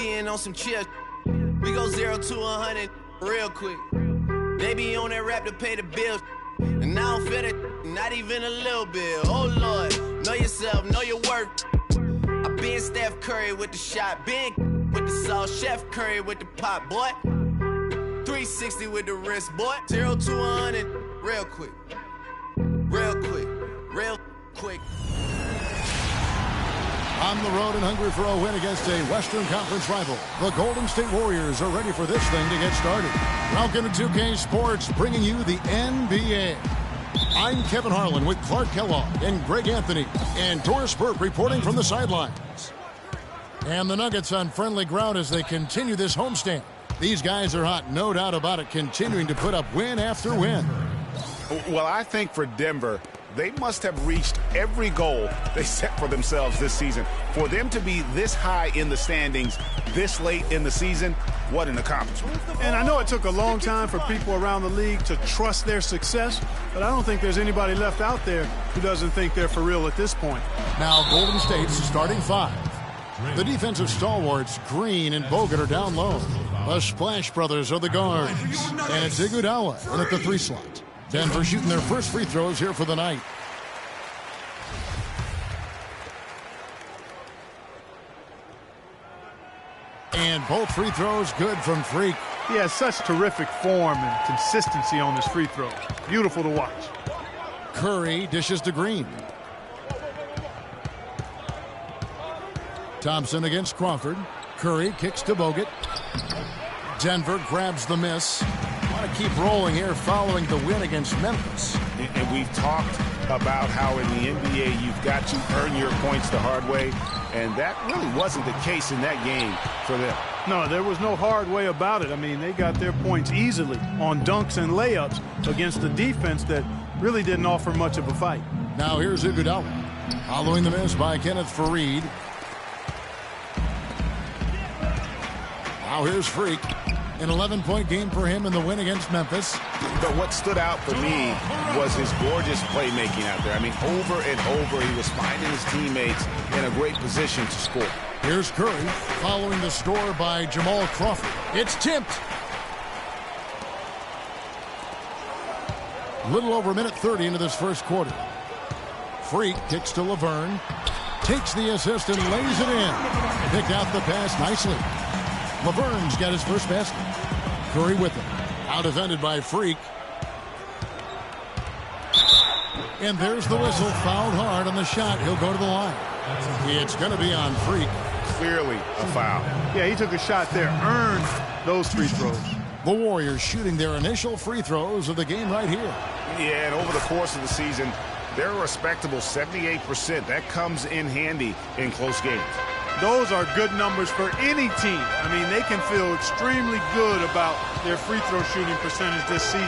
being on some chill. We go 0 to 100 real quick. They be on that rap to pay the bills. And I don't feel it, not even a little bit. Oh Lord, know yourself, know your worth. I been Steph Curry with the shot, been with the sauce, Chef Curry with the pop, boy. 360 with the wrist, boy. 0 to 100 real quick. Real quick, real quick. On the road and hungry for a win against a Western Conference rival, the Golden State Warriors are ready for this thing to get started. Welcome to 2K Sports, bringing you the NBA. I'm Kevin Harlan with Clark Kellogg and Greg Anthony, and Doris Burke reporting from the sidelines. And the Nuggets on friendly ground as they continue this homestand. These guys are hot, no doubt about it, continuing to put up win after win. Well, I think for Denver, they must have reached every goal they set for themselves this season. For them to be this high in the standings this late in the season, what an accomplishment. And I know it took a long time for people around the league to trust their success, but I don't think there's anybody left out there who doesn't think they're for real at this point. Now Golden State's starting five. The defensive stalwarts, Green and Bogut, are down low. The Splash Brothers are the guards. And it's Iguodala in at the 3 slot. Denver shooting their first free throws here for the night. And both free throws good from Freak. He has such terrific form and consistency on his free throws. Beautiful to watch. Curry dishes to Green. Thompson against Crawford. Curry kicks to Bogut. Denver grabs the miss. Want to keep rolling here following the win against Memphis. And we've talked about how in the NBA you've got to earn your points the hard way, and that really wasn't the case in that game for them. No, there was no hard way about it. I mean, they got their points easily on dunks and layups against a defense that really didn't offer much of a fight. Now here's Iguodala. Following the miss by Kenneth Faried. Now here's Freak. An 11-point game for him in the win against Memphis. But what stood out for me was his gorgeous playmaking out there. I mean, over and over, he was finding his teammates in a great position to score. Here's Curry following the score by Jamal Crawford. It's tipped. Little over a minute 30 into this first quarter. Freak kicks to Laverne. Takes the assist and lays it in. Picked out the pass nicely. Laverne's got his first basket. Curry with it. Out defended by Freak. And there's the whistle. Fouled hard on the shot. He'll go to the line. It's going to be on Freak. Clearly a foul. Yeah, he took a shot there. Earned those free throws. The Warriors shooting their initial free throws of the game right here. Yeah, and over the course of the season, they're a respectable 78%. That comes in handy in close games. Those are good numbers for any team. I mean, they can feel extremely good about their free throw shooting percentage this season.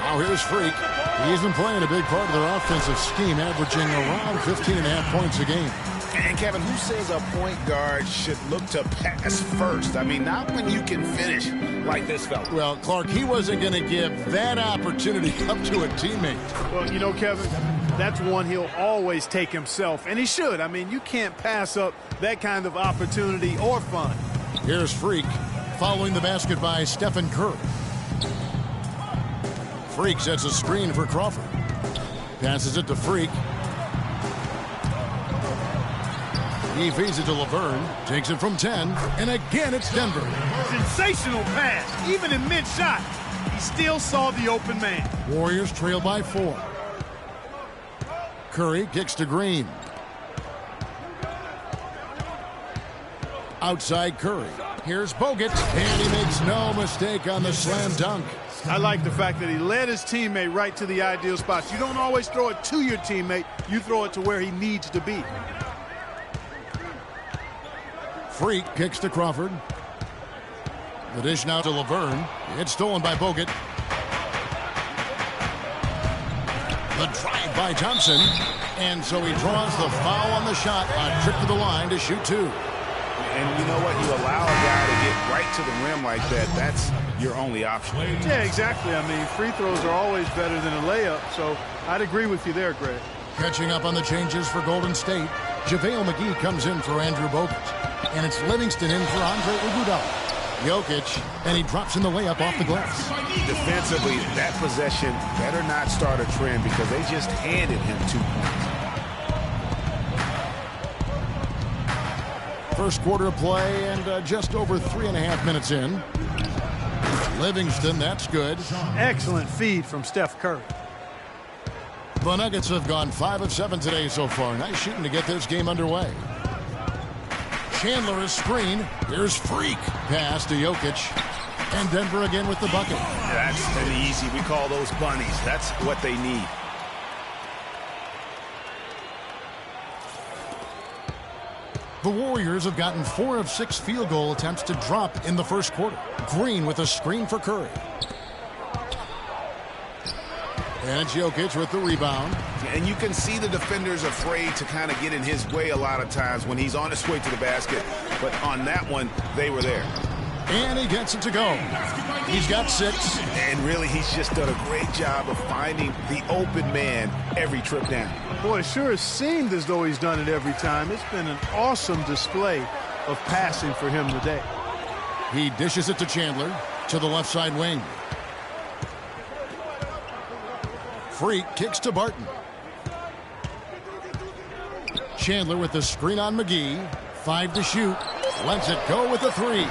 Now here's Freak. He's been playing a big part of their offensive scheme, averaging around 15.5 points a game. And Kevin, who says a point guard should look to pass first? I mean, not when you can finish like this fella. Well, Clark, he wasn't going to give that opportunity up to a teammate. Well, you know, Kevin, that's one he'll always take himself, and he should. I mean, you can't pass up that kind of opportunity or fun. Here's Freak following the basket by Stephen Curry. Freak sets a screen for Crawford. Passes it to Freak. He feeds it to Laverne. Takes it from 10. And again, it's Denver. Sensational pass. Even in mid-shot, he still saw the open man. Warriors trail by 4. Curry kicks to Green. Outside Curry. Here's Bogut. And he makes no mistake on the slam dunk. I like the fact that he led his teammate right to the ideal spots. You don't always throw it to your teammate. You throw it to where he needs to be. Freak kicks to Crawford. The dish now to Laverne. It's stolen by Bogut. The drive by Thompson. And so he draws the foul on the shot. A trip to the line to shoot 2. And you know what? You allow a guy to get right to the rim like that. That's your only option. Yeah, exactly. I mean, free throws are always better than a layup. So I'd agree with you there, Greg. Catching up on the changes for Golden State. JaVale McGee comes in for Andrew Bogut. And it's Livingston in for Andre Iguodala. Jokic, and he drops in the layup off the glass. Defensively, that possession better not start a trend because they just handed him 2 points. First quarter of play and just over 3.5 minutes in. Livingston, that's good. Excellent feed from Steph Curry. The Nuggets have gone 5 of 7 today so far. Nice shooting to get this game underway. Chandler is screen. Here's Freak. Pass to Jokic. And Denver again with the bucket. That's an easy. We call those bunnies. That's what they need. The Warriors have gotten 4 of 6 field goal attempts to drop in the first quarter. Green with a screen for Curry. And it's Jokic with the rebound. And you can see the defenders afraid to kind of get in his way a lot of times when he's on his way to the basket. But on that one, they were there. And he gets it to go. He's got 6. And really, he's just done a great job of finding the open man every trip down. Boy, it sure has seemed as though he's done it every time. It's been an awesome display of passing for him today. He dishes it to Chandler to the left side wing. Freak kicks to Barton. Chandler with the screen on McGee. 5 to shoot. Lets it go with the 3.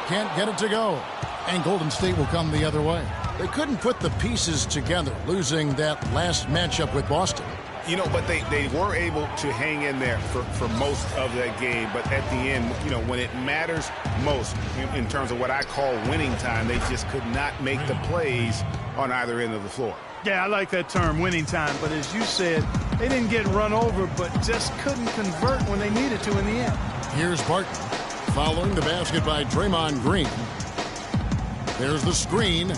Can't get it to go. And Golden State will come the other way. They couldn't put the pieces together, losing that last matchup with Boston. You know, but they were able to hang in there for most of that game. But at the end, you know, when it matters most in terms of what I call winning time, they just could not make the plays on either end of the floor. Yeah, I like that term, winning time. But as you said, they didn't get run over, but just couldn't convert when they needed to in the end. Here's Barton. Following the basket by Draymond Green. There's the screen.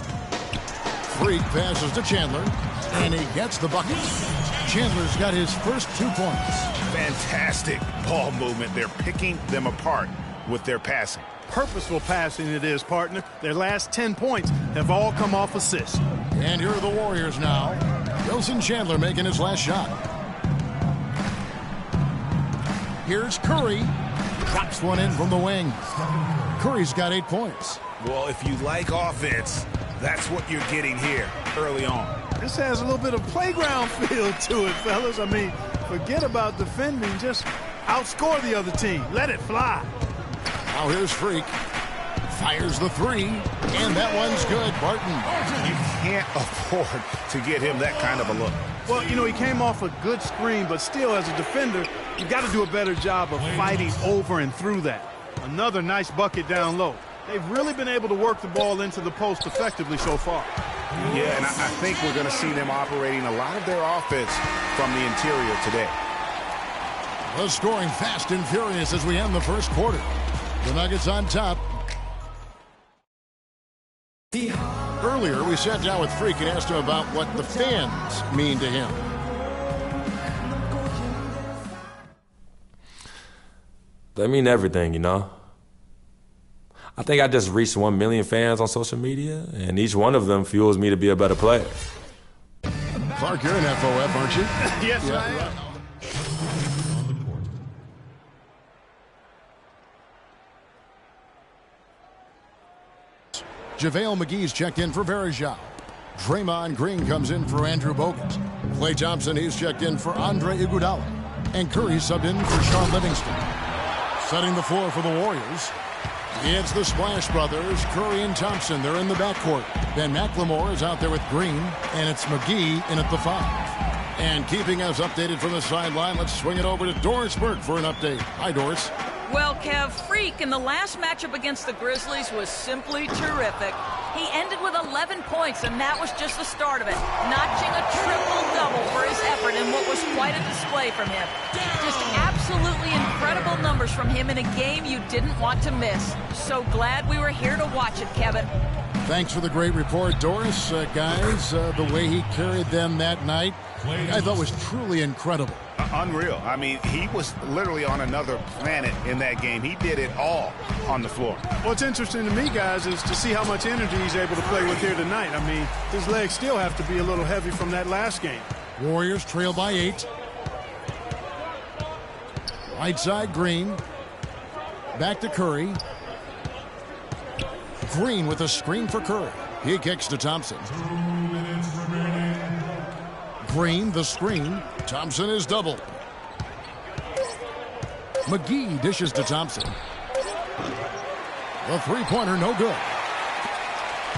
Freak passes to Chandler. And he gets the bucket. Chandler's got his first 2 points. Fantastic ball movement. They're picking them apart with their passing. Purposeful passing it is, partner. Their last 10 points have all come off assists. And here are the Warriors now. Wilson Chandler making his last shot. Here's Curry. Drops one in from the wing. Curry's got 8 points. Well, if you like offense, that's what you're getting here early on. This has a little bit of playground feel to it, fellas. I mean, forget about defending. Just outscore the other team. Let it fly. Now here's Freak. Fires the 3. And that one's good. Barton. You can't afford to get him that kind of a look. Well, you know, he came off a good screen, but still, as a defender, you've got to do a better job of fighting over and through that. Another nice bucket down low. They've really been able to work the ball into the post effectively so far. Yeah, and I think we're going to see them operating a lot of their offense from the interior today. The scoring fast and furious as we end the first quarter. The Nuggets on top. Earlier, we sat down with Freak and asked him about what the fans mean to him. They mean everything, you know. I think I just reached 1 million fans on social media, and each one of them fuels me to be a better player. Clark, you're an FOF, aren't you? Yes, yeah, I am. Right. JaVale McGee's checked in for Varejao. Draymond Green comes in for Andrew Bogut. Klay Thompson, he's checked in for Andre Iguodala. And Curry subbed in for Sean Livingston. Setting the floor for the Warriors. It's the Splash Brothers, Curry and Thompson. They're in the backcourt. Ben McLemore is out there with Green, and it's McGee in at the 5. And keeping us updated from the sideline, let's swing it over to Doris Burke for an update. Hi, Doris. Well, Kev, Freak in the last matchup against the Grizzlies was simply terrific. He ended with 11 points, and that was just the start of it, notching a triple-double for his effort in what was quite a display from him. Just absolutely incredible numbers from him in a game you didn't want to miss. So glad we were here to watch it, Kevin. Thanks for the great report, Doris. Guys, the way he carried them that night, I thought was truly incredible. Unreal. I mean, he was literally on another planet in that game. He did it all on the floor. What's interesting to me, guys, is to see how much energy he's able to play with here tonight. I mean, his legs still have to be a little heavy from that last game. Warriors trail by 8. Right side, Green. Back to Curry. Green with a screen for Curry. He kicks to Thompson. Green, the screen. Thompson is doubled. McGee dishes to Thompson. The three-pointer, no good.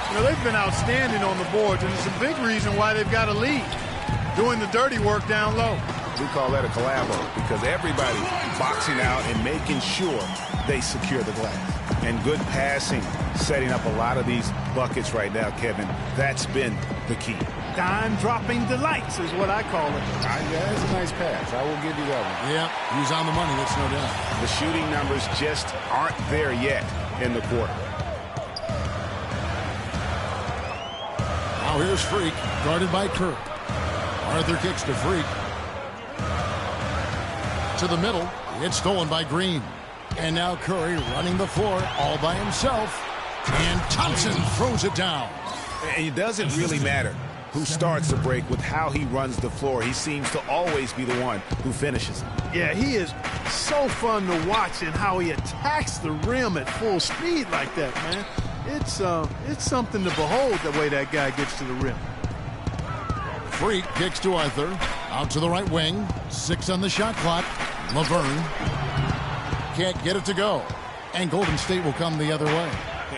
You know, they've been outstanding on the boards, and it's a big reason why they've got a lead. Doing the dirty work down low. We call that a collabo because everybody boxing out and making sure they secure the glass. And good passing, setting up a lot of these buckets right now, Kevin. That's been the key. Dime-dropping delights is what I call it. Yeah, that's a nice pass. I will give you that one. Yeah, he's on the money, that's no doubt. The shooting numbers just aren't there yet in the quarter. Now here's Freak, guarded by Kirk. Arthur kicks to Freak. To the middle, it's stolen by Green. And now Curry running the floor all by himself. And Thompson throws it down. And it doesn't really matter who starts the break with how he runs the floor. He seems to always be the one who finishes. Yeah, he is so fun to watch in how he attacks the rim at full speed like that, man. It's something to behold the way that guy gets to the rim. Freak kicks to Arthur. Out to the right wing. 6 on the shot clock. Laverne can't get it to go. And Golden State will come the other way.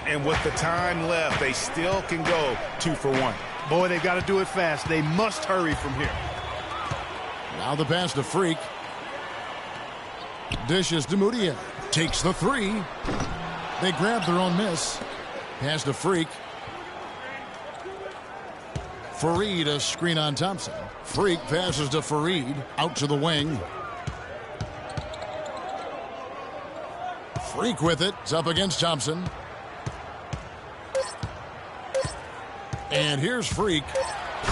And with the time left, they still can go 2 for 1. Boy, they got to do it fast. They must hurry from here. Now the pass to Freak. Dishes to Mudia. Takes the three. They grab their own miss. Pass to Freak. Fareed, a screen on Thompson. Freak passes to Fareed. Out to the wing. Freak with it. It's up against Thompson. And here's Freak.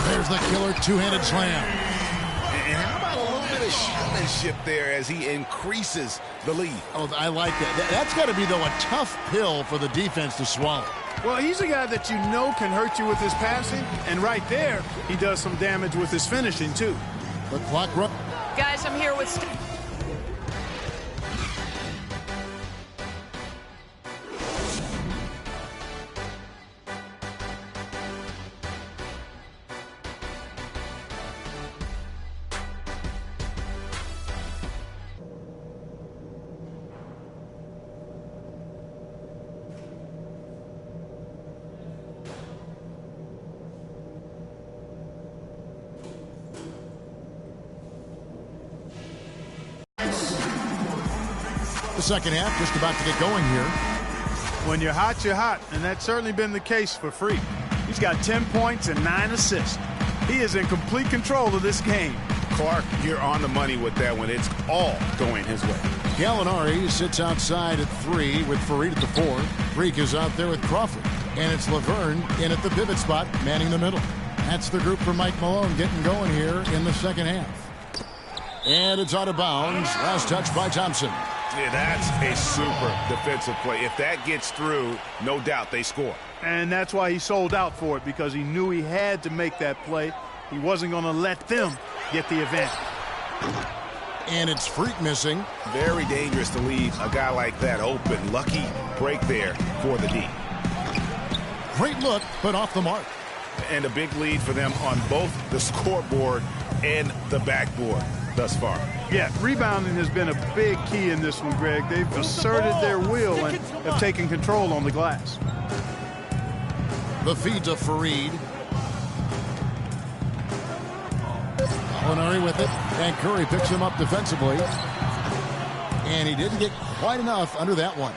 There's the killer two-handed slam. And how about a little bit of showmanship there as he increases the lead? Oh, I like that. That's got to be, though, a tough pill for the defense to swallow. Well, he's a guy that you know can hurt you with his passing. And right there, he does some damage with his finishing, too. The clock run. Guys, I'm here with The second half just about to get going here. When you're hot, and that's certainly been the case for Freak. He's got 10 points and 9 assists. He is in complete control of this game. Clark, you're on the money with that one. It's all going his way. Gallinari sits outside at 3 with Fareed at the 4. Freak is out there with Crawford. And it's Laverne in at the pivot spot, manning the middle. That's the group for Mike Malone getting going here in the second half. And it's out of bounds. Last touch by Thompson. Yeah, that's a super defensive play. If that gets through, no doubt they score. And that's why he sold out for it, because he knew he had to make that play. He wasn't going to let them get the advantage. And it's Freak missing. Very dangerous to leave a guy like that open. Lucky break there for the D. Great look, but off the mark. And a big lead for them on both the scoreboard and the backboard thus far. Yeah, rebounding has been a big key in this one, Greg. They've asserted their will and have taken control on the glass. The feed to Fareed. Gallinari with it, and Curry picks him up defensively. And he didn't get quite enough under that one.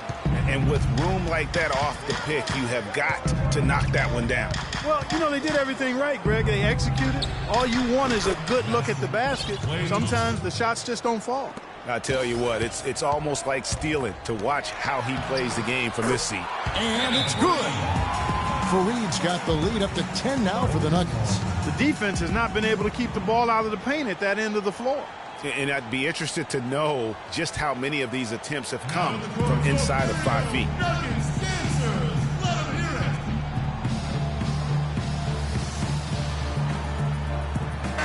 And with room like that off the pick, you have got to knock that one down. Well, you know, they did everything right, Greg. They executed. All you want is a good look at the basket. Sometimes the shots just don't fall. I tell you what, it's almost like stealing to watch how he plays the game from this seat. And it's good. Fareed's got the lead up to 10 now for the Nuggets. The defense has not been able to keep the ball out of the paint at that end of the floor. And I'd be interested to know just how many of these attempts have come from inside of 5 feet.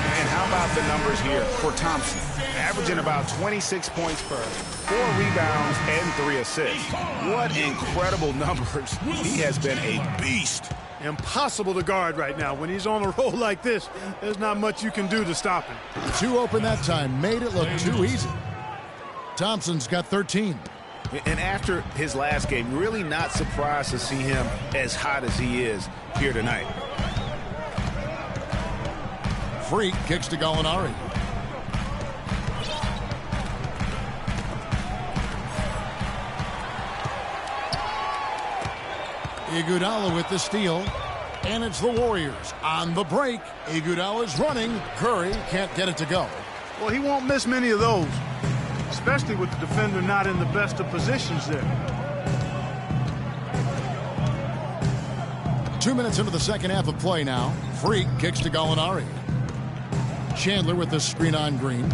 And how about the numbers here for Thompson? averaging about 26 points per 4 rebounds and 3 assists. What incredible numbers. He has been a beast. Impossible to guard right now. When he's on a roll like this, there's not much you can do to stop him. Too open that time, made it look too easy. Thompson's got 13. And after his last game, really not surprised to see him as hot as he is here tonight. Freak kicks to Gallinari. Iguodala with the steal. And it's the Warriors on the break. Iguodala's running. Curry can't get it to go. Well, he won't miss many of those, especially with the defender not in the best of positions there. 2 minutes into the second half of play now. Freak kicks to Gallinari. Chandler with the screen on Green.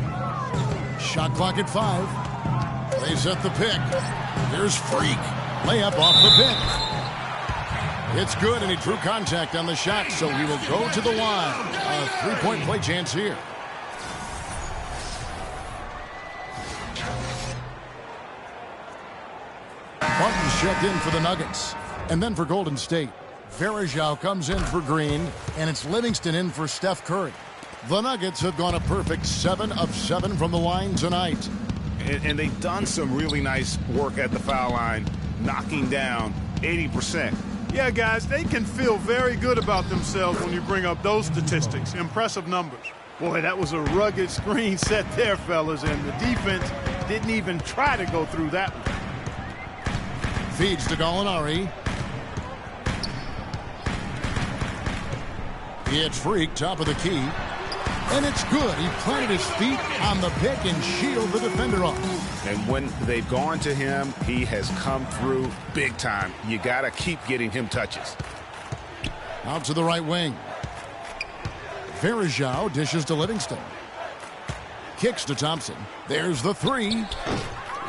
Shot clock at 5. They set the pick. Here's Freak. Layup off the pick. It's good, and he drew contact on the shot, so he will go to the line. A three-point play chance here. Martin's checked in for the Nuggets. And then for Golden State, Varejao comes in for Green, and it's Livingston in for Steph Curry. The Nuggets have gone a perfect 7 of 7 from the line tonight. And they've done some really nice work at the foul line, knocking down 80%. Yeah, guys, they can feel very good about themselves when you bring up those statistics. Impressive numbers. Boy, that was a rugged screen set there, fellas, and the defense didn't even try to go through that one. Feeds to Gallinari. It's Freak, top of the key. And it's good. He planted his feet on the pick and shielded the defender off. And when they've gone to him, he has come through big time. You got to keep getting him touches. Out to the right wing. Varejao dishes to Livingston. Kicks to Thompson. There's the 3.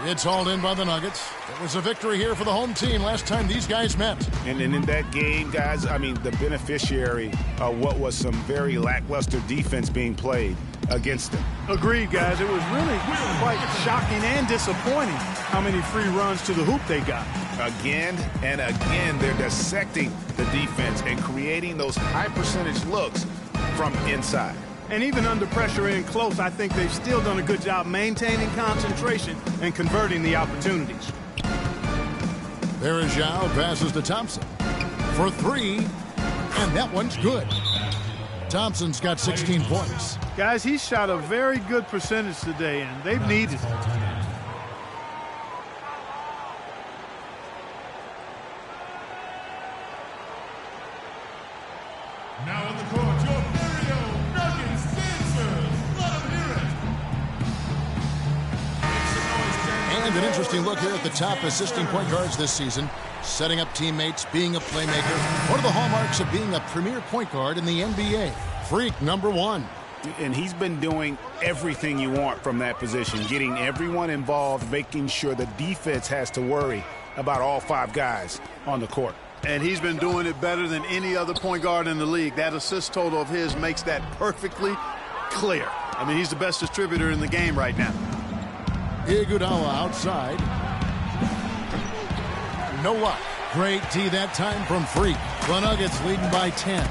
It's hauled in by the Nuggets. It was a victory here for the home team last time these guys met. And in that game, guys, I mean, the beneficiary of what was some very lackluster defense being played against them. Agreed, guys. It was really quite shocking and disappointing how many free runs to the hoop they got. Again and again, they're dissecting the defense and creating those high-percentage looks from inside. And even under pressure in close, I think they've still done a good job maintaining concentration and converting the opportunities. Varejao passes to Thompson for 3, and that one's good. Thompson's got 16 points. Guys, he shot a very good percentage today, and they've needed it. Now in the court, your Mario Nuggets dancers. Let them hear it. And an interesting look here at the top assisting point guards this season. Setting up teammates, being a playmaker. One of the hallmarks of being a premier point guard in the NBA. Freak number 1. And he's been doing everything you want from that position, getting everyone involved, making sure the defense has to worry about all 5 guys on the court. And he's been doing it better than any other point guard in the league. That assist total of his makes that perfectly clear. I mean, he's the best distributor in the game right now. Iguodala outside. No luck. Great D that time from Freak. The Nuggets leading by 10.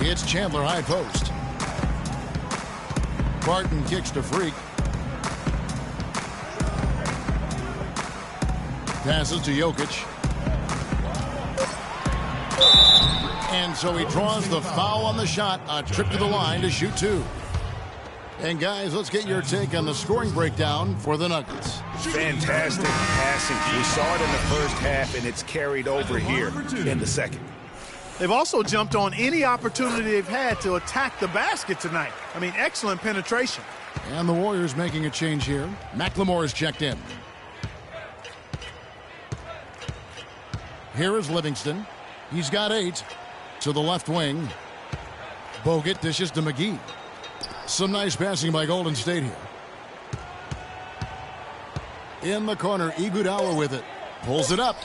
It's Chandler high post. Barton kicks to Freak. Passes to Jokic. And so he draws the foul on the shot. A trip to the line to shoot 2. And guys, let's get your take on the scoring breakdown for the Nuggets. Fantastic passing. We saw it in the first half, and it's carried over here in the second. They've also jumped on any opportunity they've had to attack the basket tonight. I mean, excellent penetration. And the Warriors making a change here. McLemore is checked in. Here is Livingston. He's got 8 to the left wing. Bogut dishes to McGee. Some nice passing by Golden State here. In the corner, Iguodala with it. Pulls it up.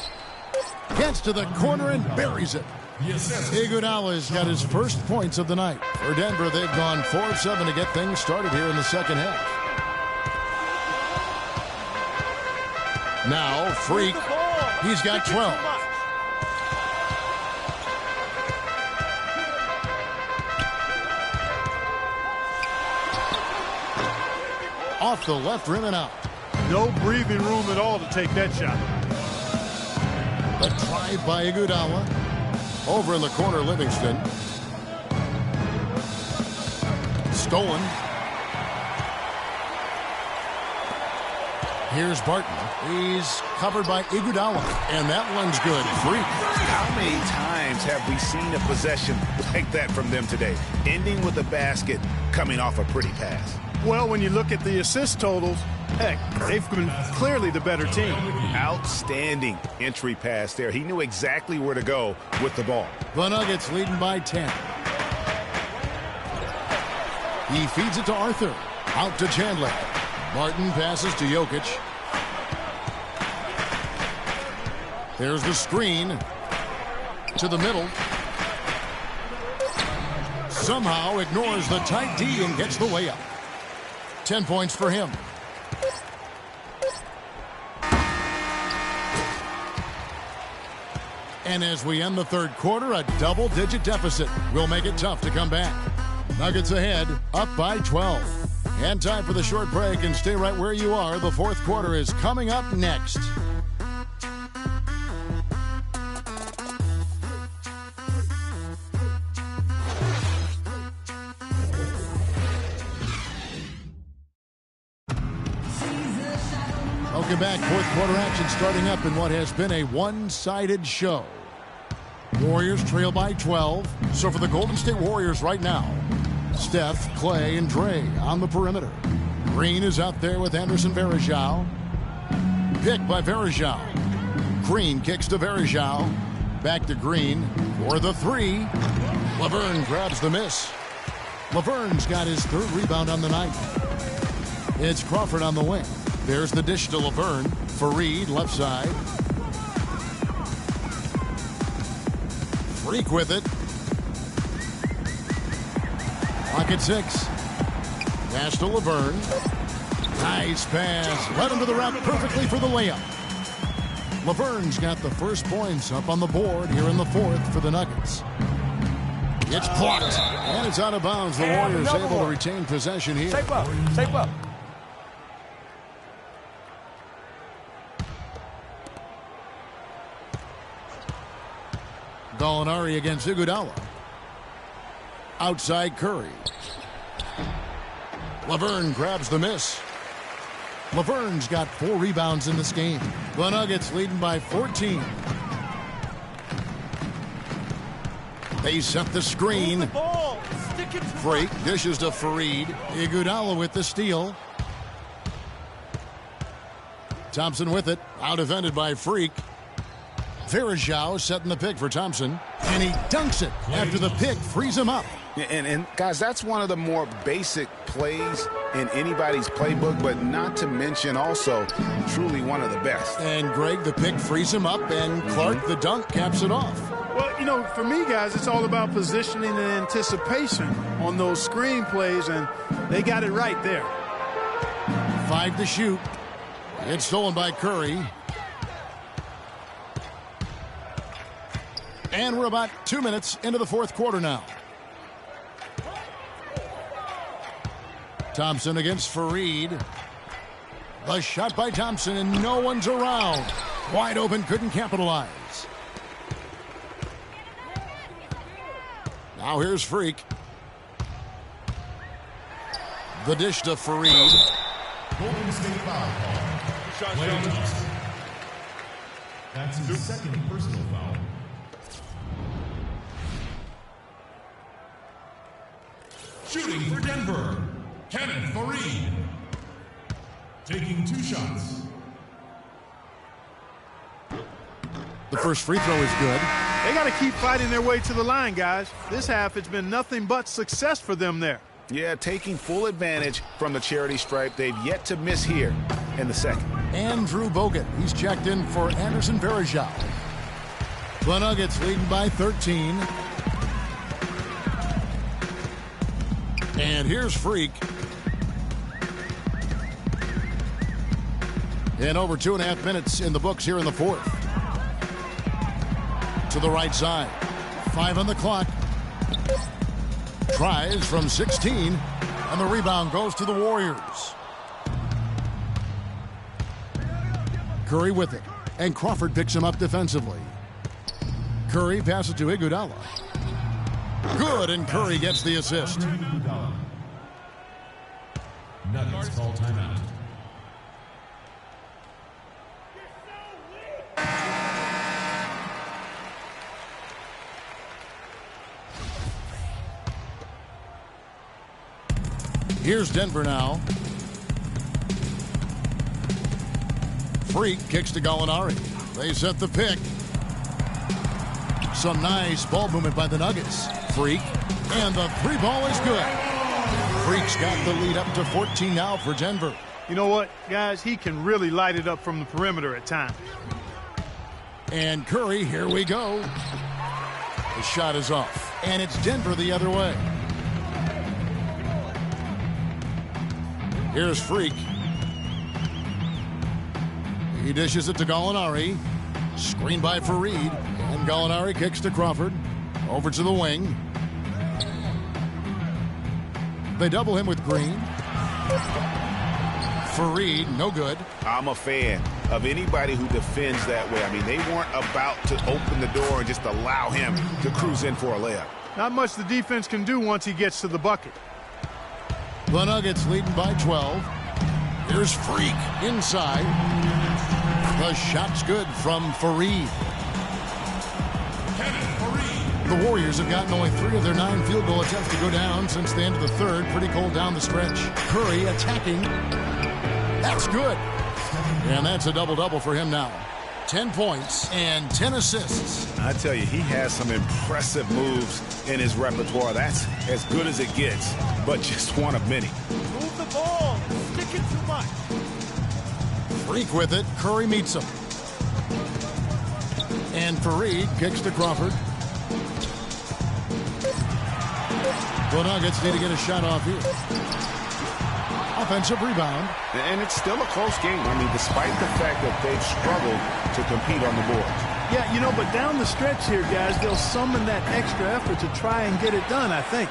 Gets to the corner and buries it. Iguodala's got his first points of the night. For Denver, they've gone 4 of 7 to get things started here in the second half. Now, Freak. He's got 12. Off the left rim and out. No breathing room at all to take that shot. The drive by Iguodala. Over in the corner, Livingston. Stolen. Here's Barton. He's covered by Iguodala. And that one's good. Freak. How many times have we seen a possession like that from them today? Ending with a basket, coming off a pretty pass. Well, when you look at the assist totals, heck, they've been clearly the better team. Outstanding entry pass there. He knew exactly where to go with the ball. The Nuggets leading by 10. He feeds it to Arthur. Out to Chandler. Martin passes to Jokic. There's the screen. To the middle. Somehow ignores the tight D and gets the layup. 10 points for him. And as we end the third quarter, a double-digit deficit will make it tough to come back. Nuggets ahead, up by 12. And time for the short break, and stay right where you are. The fourth quarter is coming up next. Welcome back. Fourth quarter action starting up in what has been a one-sided show. Warriors trail by 12. So for the Golden State Warriors right now, Steph, Clay, and Dre on the perimeter. Green is out there with Anderson Varejao. Pick by Varejao. Green kicks to Varejao. Back to Green for the three. Laverne grabs the miss. Laverne's got his third rebound on the night. It's Crawford on the wing. There's the dish to Laverne. Fareed, left side. Freak with it. Clock at 6. Pass to Laverne. Nice pass. Led him to the rack perfectly for the layup. Laverne's got the first points up on the board here in the fourth for the Nuggets. It's blocked. And it's out of bounds. The Warriors able to retain possession here. Shape up. Shape up. Gallinari against Iguodala. Outside Curry. Laverne grabs the miss. Laverne's got 4 rebounds in this game. The Nuggets leading by 14. They set the screen. Freak dishes to Fareed. Iguodala with the steal. Thompson with it. Out defended by Freak. Varejao setting the pick for Thompson. And he dunks it after the pick frees him up. And guys, that's one of the more basic plays in anybody's playbook, but not to mention also truly one of the best. And Greg, the pick frees him up, and Clark, the dunk, caps it off. Well, you know, for me, guys, it's all about positioning and anticipation on those screen plays, and they got it right there. 5 to shoot. It's stolen by Curry. And we're about 2 minutes into the fourth quarter now. Thompson against Fareed. The shot by Thompson, and no one's around. Wide open, couldn't capitalize. Now here's Freak. The dish to Fareed. Golden State foul call. Clay Thompson. That's his second personal foul. Shooting for Denver, Kenneth Fareed. Taking 2 shots. The first free throw is good. They got to keep fighting their way to the line, guys. This half, it's been nothing but success for them there. Yeah, taking full advantage from the charity stripe. They've yet to miss here in the second. Andrew Bogut. He's checked in for Anderson Varejao. The Nuggets leading by 13. And here's Freak. And over 2.5 minutes in the books here in the fourth. To the right side. 5 on the clock. Tries from 16. And the rebound goes to the Warriors. Curry with it. And Crawford picks him up defensively. Curry passes to Iguodala. Good, and Curry gets the assist. Nuggets call timeout. Here's Denver now. Freak kicks to Gallinari. They set the pick. Some nice ball movement by the Nuggets. Freak, and the three ball is good. Freak's got the lead up to 14 now for Denver. You know what, guys? He can really light it up from the perimeter at times. And Curry, here we go. The shot is off, and it's Denver the other way. Here's Freak. He dishes it to Gallinari. Screen by Fareed. And Gallinari kicks to Crawford. Over to the wing. They double him with Green. Fareed, no good. I'm a fan of anybody who defends that way. I mean, they weren't about to open the door and just allow him to cruise in for a layup. Not much the defense can do once he gets to the bucket. The Nuggets leading by 12. Here's Freak inside. The shot's good from Fareed. The Warriors have gotten only 3 of their 9 field goal attempts to go down since the end of the third. Pretty cold down the stretch. Curry attacking. That's good. And that's a double-double for him now. 10 points and 10 assists. I tell you, he has some impressive moves in his repertoire. That's as good as it gets, but just one of many. Move the ball. Stick it too much. Freak with it. Curry meets him. And Fareed kicks to Crawford. The Nuggets need to get a shot off here. Offensive rebound. And it's still a close game. I mean, despite the fact that they've struggled to compete on the boards. Yeah, you know, but down the stretch here, guys, they'll summon that extra effort to try and get it done, I think.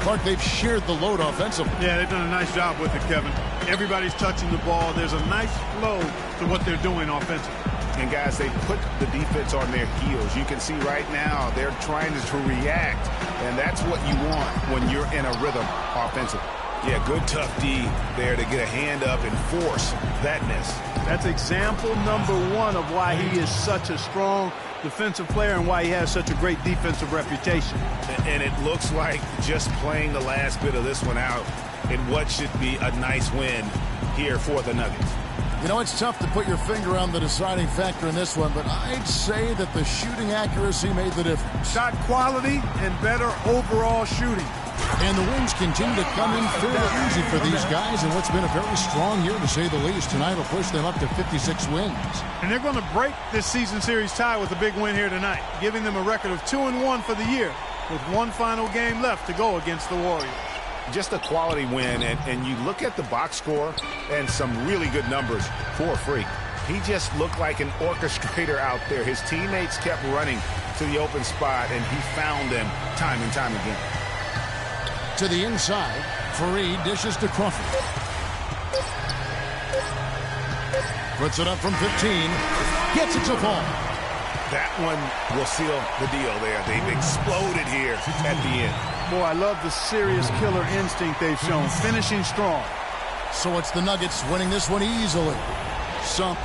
Clark, they've shared the load offensively. Yeah, they've done a nice job with it, Kevin. Everybody's touching the ball. There's a nice flow to what they're doing offensively. And, guys, they put the defense on their heels. You can see right now they're trying to react, and that's what you want when you're in a rhythm offensively. Yeah, good tough D there to get a hand up and force that miss. That's example number 1 of why he is such a strong defensive player and why he has such a great defensive reputation. And it looks like just playing the last bit of this one out in what should be a nice win here for the Nuggets. You know, it's tough to put your finger on the deciding factor in this one, but I'd say that the shooting accuracy made the difference. Shot quality and better overall shooting. And the wins continue to come in fairly easy for these guys, and what's been a very strong year, to say the least. Tonight will push them up to 56 wins. And they're going to break this season series tie with a big win here tonight, giving them a record of 2-1 for the year, with one final game left to go against the Warriors. Just a quality win, and you look at the box score and some really good numbers for Freak. He just looked like an orchestrator out there. His teammates kept running to the open spot, and he found them time and time again. To the inside, Fareed dishes to Crawford. Puts it up from 15. Gets it to fall. That one will seal the deal there. They've exploded here at the end. Boy, I love the serious killer instinct they've shown, finishing strong. So it's the Nuggets winning this one easily. Some